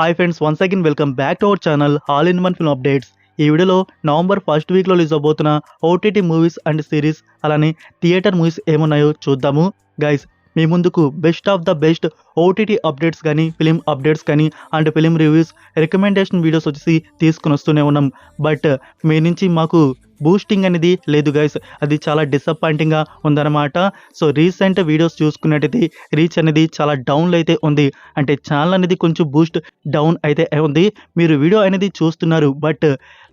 Hi friends, once again welcome back to our channel all in one film updates. ఈ వీడియోలో November first వీక్లో release అవబోతున్న OTT movies and series అలానే theatre movies ఏమున్నాయో చూద్దాము. Guys, మీ ముందుకు best of the best OTT updates కానీ ఫిలిం అప్డేట్స్ కానీ and film reviews recommendation videos వచ్చేసి తీసుకుని వస్తూనే ఉన్నాం. బట్ మీ నుంచి మాకు బూస్టింగ్ అనేది లేదు గైస్, అది చాలా డిసప్పాయింటింగ్గా ఉందన్నమాట. సో రీసెంట్ వీడియోస్ చూసుకున్నట్టయితే రీచ్ అనేది చాలా డౌన్లో అయితే ఉంది. అంటే ఛానల్ అనేది కొంచెం బూస్ట్ డౌన్ అయితే ఉంది. మీరు వీడియో అనేది చూస్తున్నారు, but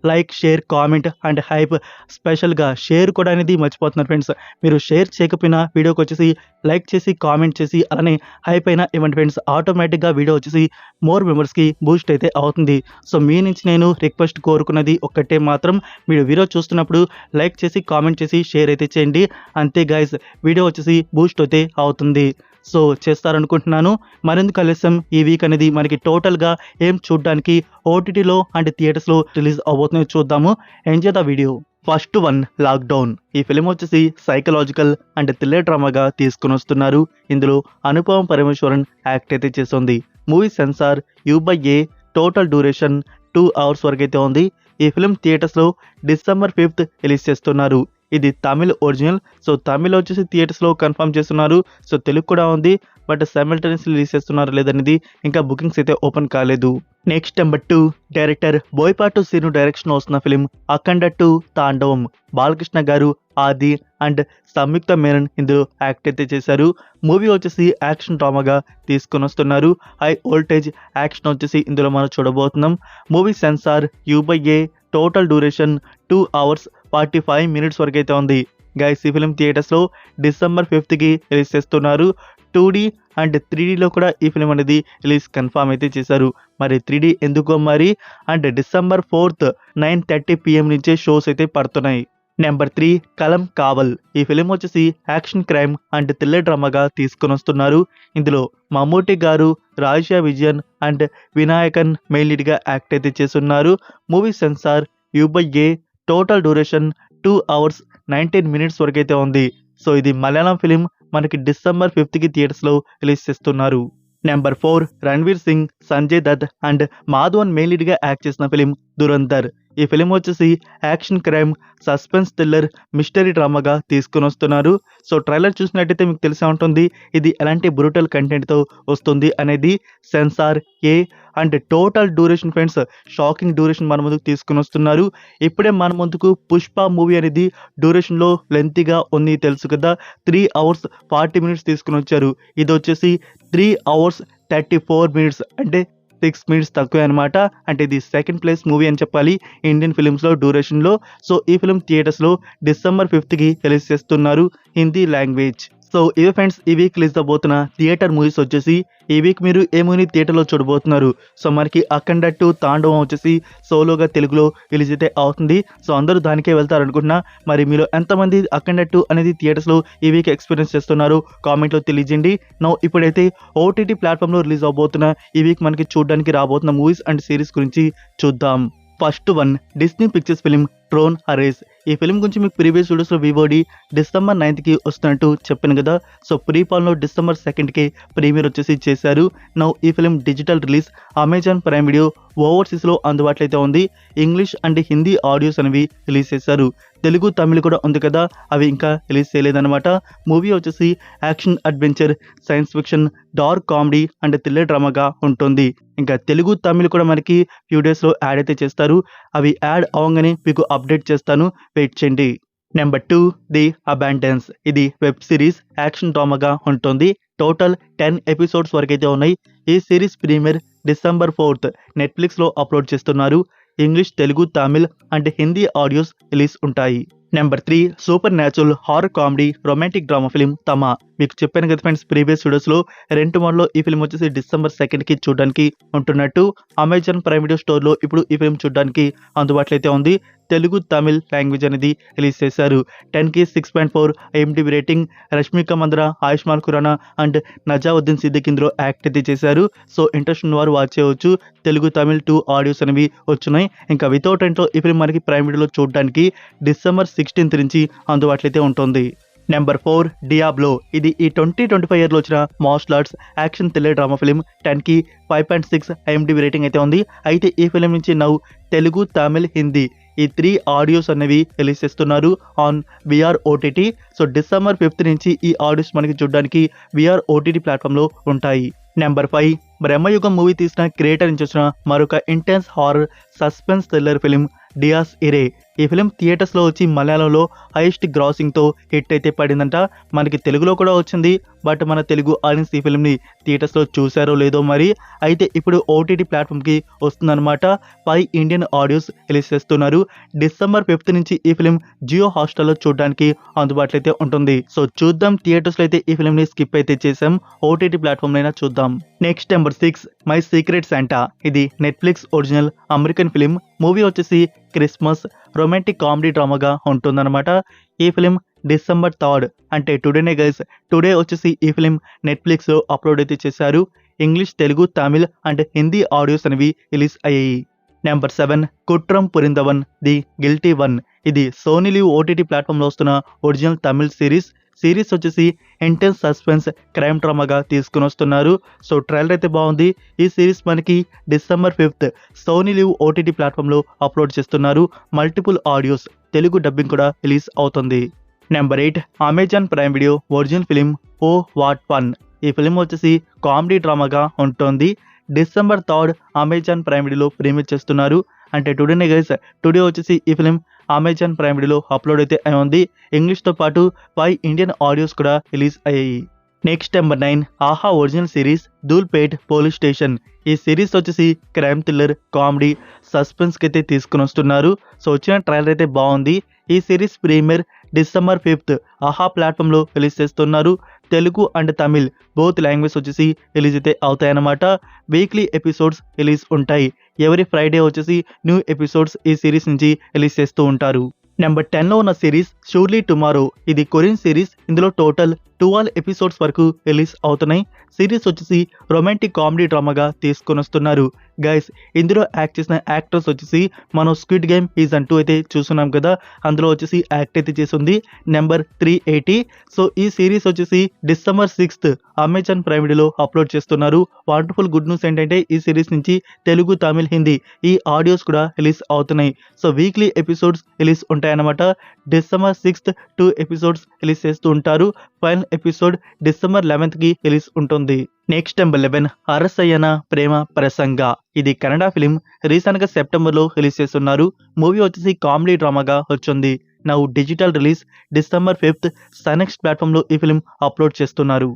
like, share, comment and hype, స్పెషల్గా షేర్ కూడా అనేది మర్చిపోతున్నారు ఫ్రెండ్స్. మీరు షేర్ చేయకపోయినా వీడియోకి వచ్చేసి లైక్ చేసి కామెంట్ చేసి అలానే హైప్ అయినా ఇవ్వండి ఫ్రెండ్స్. ఆటోమేటిక్గా వీడియో వచ్చేసి మోర్ మెంబర్స్కి బూస్ట్ అయితే అవుతుంది. సో మీ నుంచి నేను రిక్వెస్ట్ కోరుకున్నది ఒక్కటే మాత్రం, మీరు వీడియో చూస్తున్నప్పుడు లైక్ చేసి కామెంట్ చేసి షేర్ అయితే చేయండి. అంతే గైస్, వీడియో వచ్చేసి బూస్ట్ అయితే అవుతుంది. సో చేస్తారనుకుంటున్నాను. మరెందుకు ఆలస్యం, ఈ వీక్ అనేది మనకి టోటల్గా ఏం చూడడానికి ఓటీటీలో అండ్ థియేటర్స్లో రిలీజ్ అవబోతుందో చూద్దాము. Enjoy the video. First one, Lockdown. ఈ ఫిలిం వచ్చేసి సైకలాజికల్ అండ్ థ్రిల్లర్ డ్రామాగా తీసుకుని వస్తున్నారు. ఇందులో అనుపమ పరమేశ్వరన్ యాక్ట్ అయితే చేస్తుంది. Movie censor U/A, total duration 2 hours వరకు అయితే ఉంది. ఈ ఫిలిం థియేటర్స్లో December 5th రిలీజ్ చేస్తున్నారు. ఇది తమిళ్ ఒరిజినల్. సో తమిళ్ వచ్చేసి థియేటర్స్లో కన్ఫర్మ్ చేస్తున్నారు. సో తెలుగు కూడా ఉంది, బట్ సైమల్టేనియస్ రిలీజ్ చేస్తున్నారు లేదనేది ఇంకా బుకింగ్స్ అయితే ఓపెన్ కాలేదు. Next number 2, director Boyapati Srinu direction వస్తున్న ఫిలిం అఖండ 2 తాండవం. బాలకృష్ణ గారు, ఆది అండ్ సంయుక్త మేనన్ ఇందులో యాక్ట్ అయితే చేశారు. మూవీ వచ్చేసి యాక్షన్ డ్రామాగా తీసుకొని వస్తున్నారు. హై వోల్టేజ్ యాక్షన్ వచ్చేసి ఇందులో మనం చూడబోతున్నాం. Movie censor U/A, total duration 2 hours 45 minutes వరకు అయితే ఉంది. గైస్, ఈ ఫిలిం థియేటర్స్లో December 5th రిలీజ్ చేస్తున్నారు. 2D అండ్ 3Dలో కూడా ఈ ఫిలిం అనేది రిలీజ్ కన్ఫర్మ్ అయితే చేశారు. మరి 3D ఎందుకో మరి. అండ్ December 4th 9:30 PM నుంచే షోస్ అయితే పడుతున్నాయి. Number 3, Kalamkaval. ఈ ఫిలిం వచ్చేసి యాక్షన్ క్రైమ్ అండ్ థ్రిల్లర్ డ్రామాగా తీసుకొని వస్తున్నారు. ఇందులో మమ్మూటి గారు, రాజా విజయన్ అండ్ వినాయకన్ మెయిన్ లీడ్గా యాక్ట్ అయితే చేస్తున్నారు. Movie censor U/A, total duration 2 hours 19 minutes వరకు అయితే ఉంది. సో ఇది మలయాళం ఫిలిం, మనకి December 5th థియేటర్స్లో రిలీజ్ చేస్తున్నారు. Number 4, Ranveer Singh, Sanjay Dutt and Madhavan main లీడ్గా యాక్ట్ చేసిన ఫిలిం దురంధర్. ఈ ఫిలిం వచ్చేసి action crime, suspense, thriller, mystery డ్రామాగా తీసుకుని వస్తున్నారు. సో ట్రైలర్ చూసినట్టయితే మీకు తెలిసే ఉంటుంది ఇది ఎలాంటి బ్రూటల్ కంటెంట్తో వస్తుంది అనేది. Censor A and total duration friends, shocking duration మన ముందుకు తీసుకుని వస్తున్నారు. ఇప్పుడే మన ముందుకు పుష్ప మూవీ అనేది డ్యూరేషన్లో లెంతీగా ఉంది తెలుసు కదా, 3 hours 40 minutes తీసుకుని వచ్చారు. ఇది వచ్చేసి 3 hours 34 minutes, అంటే 6 minutes తక్కువే అనమాట. అంటే ఇది సెకండ్ ప్లేస్ మూవీ అని చెప్పాలి ఇండియన్ ఫిలిమ్స్లో డ్యూరేషన్లో. సో ఈ ఫిలిం థియేటర్స్లో December 5th రిలీజ్ చేస్తున్నారు, హిందీ లాంగ్వేజ్. సో ఇవే ఫ్రెండ్స్ ఈ వీక్ రిలీజ్ అవబోతున్న థియేటర్ మూవీస్ వచ్చేసి. ఈ వీక్ మీరు ఏ మూవీ థియేటర్లో చూడబోతున్నారు? సో మనకి అఖండ 2 తాండవం వచ్చేసి సోలోగా తెలుగులో రిలీజ్ అయితే అవుతుంది. సో అందరూ దానికే వెళ్తారు అనుకుంటున్నా. మరి మీలో ఎంతమంది అఖండ 2 అనేది థియేటర్స్లో ఈ వీక్ ఎక్స్పీరియన్స్ చేస్తున్నారు కామెంట్లో తెలియజేయండి. నో ఇప్పుడైతే ఓటీటీ ప్లాట్ఫామ్లో రిలీజ్ అవబోతున్న ఈ వీక్ మనకి చూడడానికి రాబోతున్న మూవీస్ అండ్ సిరీస్ గురించి చూద్దాం. First one, Disney pictures film Tron arrays. ఈ ఫిలిం గురించి మీకు ప్రీవియస్ వీడియోస్లో VOD December 9th వస్తున్నట్టు చెప్పాను కదా. సో ప్రీపాల్లో December 2nd ప్రీమియర్ వచ్చేసి చేశారు. నౌ ఈ film digital release Amazon Prime video ఓవర్సీస్లో అందుబాటులో అయితే ఉంది. ఇంగ్లీష్ అండ్ హిందీ ఆడియోస్ అనేవి రిలీజ్ చేశారు. తెలుగు, తమిళ్ కూడా ఉంది కదా, అవి ఇంకా రిలీజ్ చేయలేదన్నమాట. మూవీ వచ్చేసి action, adventure, science fiction, dark comedy and thriller డ్రామాగా ఉంటుంది. ఇంకా తెలుగు, తమిళ్ కూడా మనకి ఫ్యూ డేస్లో యాడ్ అయితే చేస్తారు. అవి యాడ్ అవ్వగానే మీకు అప్డేట్ చేస్తాను, వెయిట్ చేయండి. Number 2, the abundance. ఇది వెబ్ సిరీస్ యాక్షన్ డ్రామాగా ఉంటుంది. టోటల్ 10 episodes వరకు అయితే ఉన్నాయి. ఈ సిరీస్ ప్రీమియర్ December 4th నెట్ఫ్లిక్స్లో అప్లోడ్ చేస్తున్నారు. English, Telugu, Tamil and Hindi audios release ఉంటాయి. Number 3, supernatural horror comedy romantic drama film Thamma. మీకు చెప్పాను కదా ఫ్రెండ్స్ ప్రీవియస్ వీడియోస్లో, రెంట్ మోడ్లో ఈ ఫిలిం వచ్చేసి December 2nd చూడడానికి ఉంటున్నట్టు. అమెజాన్ ప్రైమ్ వీడియో స్టోర్లో ఇప్పుడు ఈ ఫిలిం చూడడానికి అందుబాటులో అయితే ఉంది. తెలుగు, తమిళ్ లాంగ్వేజ్ అనేది రిలీజ్ చేశారు. 10కి 6.4 IMDb రేటింగ్. రష్మిక మంద్రా, ఆయుష్మాన్ ఖురానా అండ్ నజావుద్దీన్ సిద్దిక్ ఇందులో యాక్ట్ అయితే చేశారు. సో ఇంట్రెస్ట్ ఉన్న వారు వాచ్ చేయవచ్చు. తెలుగు, తమిళ్ 2 ఆడియోస్ అనేవి వచ్చున్నాయి. ఇంకా వితౌట్ రెంట్లో ఈ ఫిలిం మనకి ప్రైమ్ వీడియోలో చూడడానికి December 16th నుంచి అందుబాటులో అయితే ఉంటుంది. Number 4 Diablo. ఇది ఈ 2025 ఇయర్లో వచ్చిన martial arts action thriller drama film. 10కి 5.6 ఐఎండిబి రేటింగ్ అయితే ఉంది. అయితే ఈ ఫిలిం నుంచి నౌ తెలుగు, తమిళ్, హిందీ ఈ 3 ఆడియోస్ అనేవి రిలీజ్ చేస్తున్నారు ఆన్ విఆర్ ఓటీటీ. సో డిసెంబర్ 5th నుంచి ఈ ఆడియోస్ మనకి చూడడానికి విఆర్ ఓటీటీ ప్లాట్ఫామ్లో ఉంటాయి. నెంబర్ 5 బ్రహ్మయుగం మూవీ తీసిన క్రియేటర్ నుంచి వచ్చిన మరొక intense horror suspense thriller film Dies Irae. ఈ ఫిలిం థియేటర్స్లో వచ్చి మలయాళంలో హైయెస్ట్ గ్రాసింగ్తో హిట్ అయితే పడిందంట. మనకి తెలుగులో కూడా వచ్చింది, బట్ మన తెలుగు ఆడియన్స్ ఈ ఫిలింని థియేటర్స్లో చూసారో లేదో మరి. అయితే ఇప్పుడు ఓటీటీ ప్లాట్ఫామ్కి వస్తుందన్నమాట. 5 ఇండియన్ ఆడియోస్ రిలీజ్ చేస్తున్నారు. డిసెంబర్ 5th నుంచి ఈ ఫిలిం జియో హాట్స్టార్లో చూడడానికి అందుబాటులో అయితే ఉంటుంది. సో చూద్దాం, థియేటర్స్లో అయితే ఈ ఫిలింని స్కిప్ అయితే చేసాం, ఓటీటీ ప్లాట్ఫామ్ అయినా చూద్దాం. Next number 6 my secret Santa. ఇది Netflix original American film. Movie వచ్చేసి క్రిస్మస్ రొమాంటిక్ కామెడీ డ్రామాగా ఉంటుందన్నమాట. ఈ ఫిలిం డిసెంబర్ 3 అంటే టుడేనే గైస్, టుడే వచ్చేసి ఈ ఫిలిం నెట్ఫ్లిక్స్లో అప్లోడ్ అయితే చేశారు. English, Telugu, Tamil and Hindi audios అనేవి రిలీజ్ అయ్యాయి. Number 7 Kuttram Purindhavan The Guilty One. ఇది సోనీ లివ్ ఓటీటీ ప్లాట్ఫామ్లో వస్తున్న ఒరిజినల్ తమిళ్ సిరీస్ వచ్చేసి ఇంటెన్స్ సస్పెన్స్ క్రైమ్ డ్రామాగా తీసుకుని వస్తున్నారు. సో ట్రైలర్ అయితే బాగుంది. ఈ సిరీస్ మనకి December 5th Sony LIV OTT ప్లాట్ఫామ్లో అప్లోడ్ చేస్తున్నారు. మల్టిపుల్ ఆడియోస్ తెలుగు డబ్బింగ్ కూడా రిలీజ్ అవుతుంది. Number 8 Amazon Prime Video original film Oh What Fun. ఈ ఫిలిం వచ్చేసి కామెడీ డ్రామాగా ఉంటుంది. డిసెంబర్ 3 అమెజాన్ ప్రైమ్ వీడియోలో ప్రీమియర్ చేస్తున్నారు. అంటే టుడేనే గైస్, టుడే వచ్చేసి ఈ ఫిలిం అమెజాన్ ప్రైమ్ వీడియోలో అప్లోడ్ అయితే అయింది. ఇంగ్లీష్తో పాటు 5 ఇండియన్ ఆడియోస్ కూడా రిలీజ్ అయ్యాయి. నెక్స్ట్ నెంబర్ 9 ఆహా original series Dhoolpet police station. ఈ సిరీస్ వచ్చేసి క్రైమ్ థ్రిల్లర్ కామెడీ సస్పెన్స్కి అయితే తీసుకుని వస్తున్నారు. సో వచ్చిన ట్రైలర్ అయితే బాగుంది. ఈ సిరీస్ ప్రీమియర్ డిసెంబర్ 5th ఆహా ప్లాట్ఫామ్లో రిలీజ్ చేస్తున్నారు. Telugu and Tamil both language వచ్చేసి రిలీజ్ అయితే అవుతాయన్నమాట. వీక్లీ ఎపిసోడ్స్ రిలీజ్ ఉంటాయి. ఎవరీ ఫ్రైడే వచ్చేసి న్యూ ఎపిసోడ్స్ ఈ సిరీస్ నుంచి రిలీజ్ చేస్తూ ఉంటారు. నెంబర్ 10లో ఉన్న సిరీస్ షూర్లీ టుమారో. ఇది కొరియన్ సిరీస్. ఇందులో టోటల్ 12 ఎపిసోడ్స్ వరకు రిలీజ్ అవుతున్నాయి. సిరీస్ వచ్చేసి రొమాంటిక్ కామెడీ డ్రామాగా తీసుకొని వస్తున్నారు. గైస్ ఇందులో యాక్ట్ చేసిన యాక్టర్స్ వచ్చేసి మనం స్క్విడ్ గేమ్ సీజన్ 2 అయితే చూస్తున్నాం కదా, అందులో వచ్చేసి యాక్ట్ అయితే చేసింది నెంబర్ 380. సో ఈ సిరీస్ వచ్చేసి డిసెంబర్ 6th అమెజాన్ ప్రైమ్ వీడియోలో అప్లోడ్ చేస్తున్నారు. వండర్ఫుల్ గుడ్ న్యూస్ ఏంటంటే ఈ సిరీస్ నుంచి తెలుగు, తమిళ్, హిందీ ఈ ఆడియోస్ కూడా రిలీజ్ అవుతున్నాయి. సో వీక్లీ ఎపిసోడ్స్ రిలీజ్ ఉంటాయన్నమాట. డిసెంబర్ 6th 2 ఎపిసోడ్స్ రిలీజ్ చేస్తూ ఉంటారు. Final episode December 11th release ఉంటుంది. నెక్స్ట్ నెంబర్ 11 అరసయ్యన ప్రేమ ప్రసంగ. ఇది కన్నడ ఫిలిం. రీసెంట్ గా సెప్టెంబర్లో రిలీజ్ చేస్తున్నారు. మూవీ వచ్చేసి కామెడీ డ్రామాగా వచ్చింది. Now digital release December 5th Sun NXT ప్లాట్ఫామ్లో ఈ ఫిలిం అప్లోడ్ చేస్తున్నారు.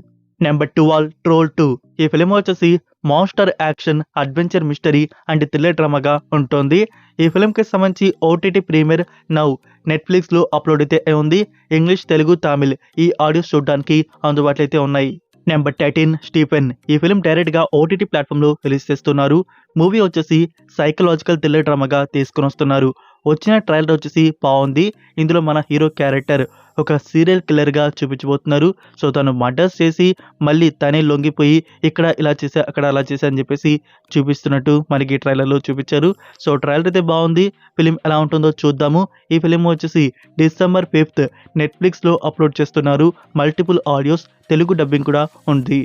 Number 12 troll 2. ఈ ఫిలిం వచ్చేసి monster action adventure mystery and thriller డ్రామాగా ఉంటుంది. ఈ ఫిలింకి సంబంధించి ఓటీటీ ప్రీమియర్ నౌ నెట్ఫ్లిక్స్లో అప్లోడ్ అయితే ఉంది. ఇంగ్లీష్, తెలుగు, తమిళ్ ఈ ఆడియోస్ చూడడానికి అందుబాటులో అయితే ఉన్నాయి. Number 13 Stephen. ఈ ఫిలిం డైరెక్ట్గా ఓటీటీ ప్లాట్ఫామ్లో రిలీజ్ చేస్తున్నారు. మూవీ వచ్చేసి సైకలాజికల్ థ్రిల్లర్ డ్రామాగా తీసుకుని వస్తున్నారు. వచ్చిన ట్రైలర్ వచ్చేసి బాగుంది. ఇందులో మన హీరో క్యారెక్టర్ ఒక సీరియల్ కిల్లర్గా చూపించబోతున్నారు. సో తను మర్డర్స్ చేసి మళ్ళీ తనే లొంగిపోయి ఇక్కడ ఇలా చేసా అక్కడ అలా చేసా అని చెప్పేసి చూపిస్తున్నట్టు మనకి ట్రైలర్లో చూపించారు. సో ట్రైలర్ అయితే బాగుంది. ఫిలిం ఎలా ఉంటుందో చూద్దాము. ఈ ఫిలిం వచ్చేసి డిసెంబర్ 5th నెట్ఫ్లిక్స్లో అప్లోడ్ చేస్తున్నారు. మల్టిపుల్ ఆడియోస్ తెలుగు డబ్బింగ్ కూడా ఉంది.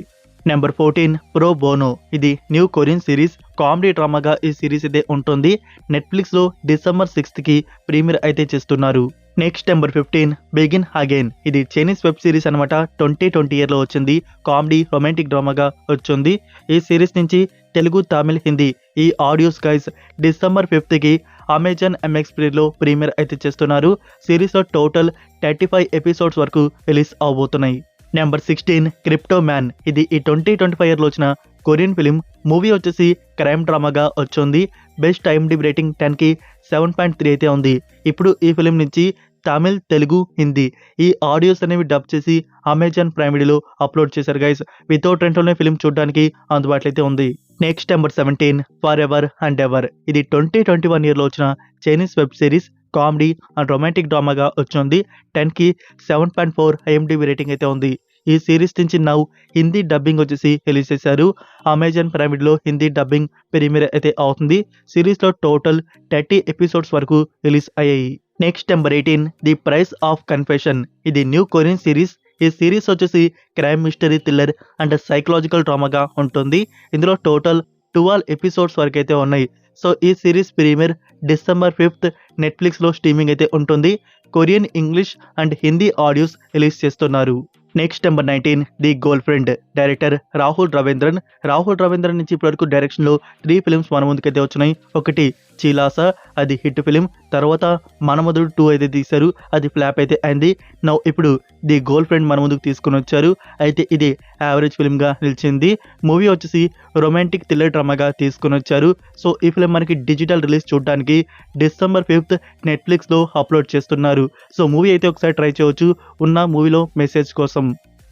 Number 14 pro Bono. ఇది న్యూ కొరియన్ సిరీస్. కామెడీ డ్రామాగా ఈ సిరీస్ అయితే ఉంటుంది. నెట్ఫ్లిక్స్లో డిసెంబర్ 6th ప్రీమియర్ అయితే చేస్తున్నారు. Next number 15 begin again. ఇది చైనీస్ వెబ్ సిరీస్ అనమాట. 2020 ఇయర్లో వచ్చింది. కామెడీ రొమాంటిక్ డ్రామాగా వచ్చింది. ఈ సిరీస్ నుంచి తెలుగు, తమిళ్, హిందీ ఈ audios guys December 5th Amazon MX ప్లేలో ప్రీమియర్ అయితే చేస్తున్నారు. సిరీస్లో టోటల్ 35 ఎపిసోడ్స్ వరకు రిలీజ్ అవబోతున్నాయి. Number 16 crypto man. ఇది ఈ 2025 ఇయర్లో వచ్చిన కొరియన్ ఫిలిం. మూవీ వచ్చేసి క్రైమ్ డ్రామాగా వచ్చింది. బెస్ట్ ఐఎండిబి రేటింగ్ 10కి 7.3 అయితే ఉంది. ఇప్పుడు ఈ ఫిలిం నుంచి తమిళ్, తెలుగు, హిందీ ఈ ఆడియోస్ అనేవి డబ్ చేసి అమెజాన్ ప్రైమ్ వీడియోలో అప్లోడ్ చేశారు గైస్. వితౌట్ రెంట్లోనే ఫిలిం చూడడానికి అందుబాటులో అయితే ఉంది. Next number 17 forever and ever. ఇది 2021 ఇయర్లో వచ్చిన Chinese web series. Comedy and romantic డ్రామాగా వచ్చింది. 10కి 7.4 ఐఎండిబి రేటింగ్ అయితే ఉంది. ఈ సిరీస్ నుంచి నౌ హిందీ డబ్బింగ్ వచ్చేసి రిలీజ్ చేశారు. అమెజాన్ ప్రైమ్ వీడియోలో హిందీ డబ్బింగ్ ప్రీమియర్ అయితే అవుతుంది. సిరీస్లో టోటల్ 30 ఎపిసోడ్స్ వరకు రిలీజ్ అయ్యాయి. Next number 18 the price of confession. ఇది న్యూ కొరియన్ సిరీస్. ఈ సిరీస్ వచ్చేసి crime mystery thriller and psychological డ్రామాగా ఉంటుంది. ఇందులో టోటల్ 12 ఎపిసోడ్స్ వరకు అయితే ఉన్నాయి. సో ఈ సిరీస్ ప్రీమియర్ డిసెంబర్ 5th నెట్ఫ్లిక్స్లో స్ట్రీమింగ్ అయితే ఉంటుంది. Korean, English and Hindi audios release చేస్తున్నారు. Next number 19 the girlfriend. Director Rahul Ravindran నుంచి ఇప్పటివరకు డైరెక్షన్లో 3 ఫిల్మ్స్ మన ముందుకైతే వచ్చినాయి. ఒకటి చీలాసా, అది హిట్ ఫిలిం. తర్వాత మనమధుడు 2 అయితే తీశారు, అది ఫ్లాప్ అయితే అయింది. నౌ ఇప్పుడు ది గర్ల్ ఫ్రెండ్ మన ముందుకు తీసుకుని వచ్చారు. అయితే ఇది యావరేజ్ ఫిల్మ్గా నిలిచింది. మూవీ వచ్చేసి రొమాంటిక్ థ్రిల్లర్ డ్రామాగా తీసుకుని వచ్చారు. సో ఈ ఫిలిం మనకి డిజిటల్ రిలీజ్ చూడడానికి డిసెంబర్ 5th నెట్ఫ్లిక్స్లో అప్లోడ్ చేస్తున్నారు. సో మూవీ అయితే ఒకసారి ట్రై చేయవచ్చు ఉన్న మూవీలో మెసేజ్ కోసం.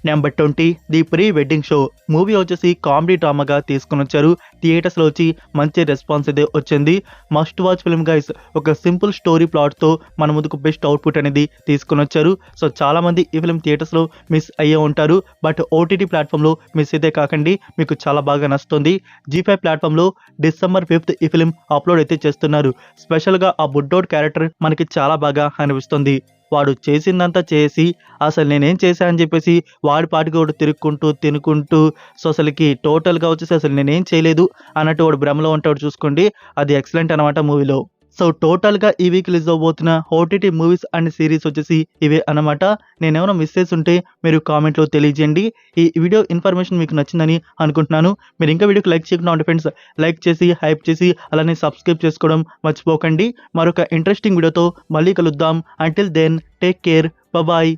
Number 20 the pre wedding show. Movie వచ్చేసి కామెడీ డ్రామాగా తీసుకుని వచ్చారు. థియేటర్స్లో వచ్చి మంచి రెస్పాన్స్ అయితే వచ్చింది. Must watch film guys. ఒక సింపుల్ స్టోరీ ప్లాట్తో మన ముందుకు బెస్ట్ అవుట్పుట్ అనేది తీసుకుని వచ్చారు. సో చాలా మంది ఈ ఫిల్మ్ థియేటర్స్లో మిస్ అయ్యే ఉంటారు. బట్ ఓటీటీ ప్లాట్ఫామ్లో మిస్ అయితే కాకండి, మీకు చాలా బాగా నచ్చుతుంది. G5 ప్లాట్ఫామ్లో డిసెంబర్ 5th ఈ ఫిల్మ్ అప్లోడ్ అయితే చేస్తున్నారు. స్పెషల్గా ఆ బుడ్డోడ్ క్యారెక్టర్ మనకి చాలా బాగా అనిపిస్తుంది. వాడు చేసిందంతా చేసి అసలు నేనేం చేశా అని చెప్పేసి వాడి పాటికి వాడు తినుకుంటూ సో అసలుకి టోటల్గా వచ్చేసి అసలు నేనేం చేయలేదు అన్నట్టు వాడు భ్రమలో ఉంటాడు. చూసుకోండి, అది ఎక్సలెంట్ అనమాట మూవీలో. సో టోటల్గా ఈ వీక్ రిలీజ్ అవబోతున్న ఓటీటీ మూవీస్ అండ్ సిరీస్ వచ్చేసి ఇవే అనమాట. నేనేమైనా మిస్ చేసి ఉంటే మీరు కామెంట్లో తెలియజేయండి. ఈ వీడియో ఇన్ఫర్మేషన్ మీకు నచ్చిందని అనుకుంటున్నాను. మీరు ఇంకా వీడియోకి లైక్ చేయకుండా ఉంటే ఫ్రెండ్స్ లైక్ చేసి హైప్ చేసి అలానే సబ్స్క్రైబ్ చేసుకోవడం మర్చిపోకండి. మరొక ఇంట్రెస్టింగ్ వీడియోతో మళ్ళీ కలుద్దాం. Until then take care, bye.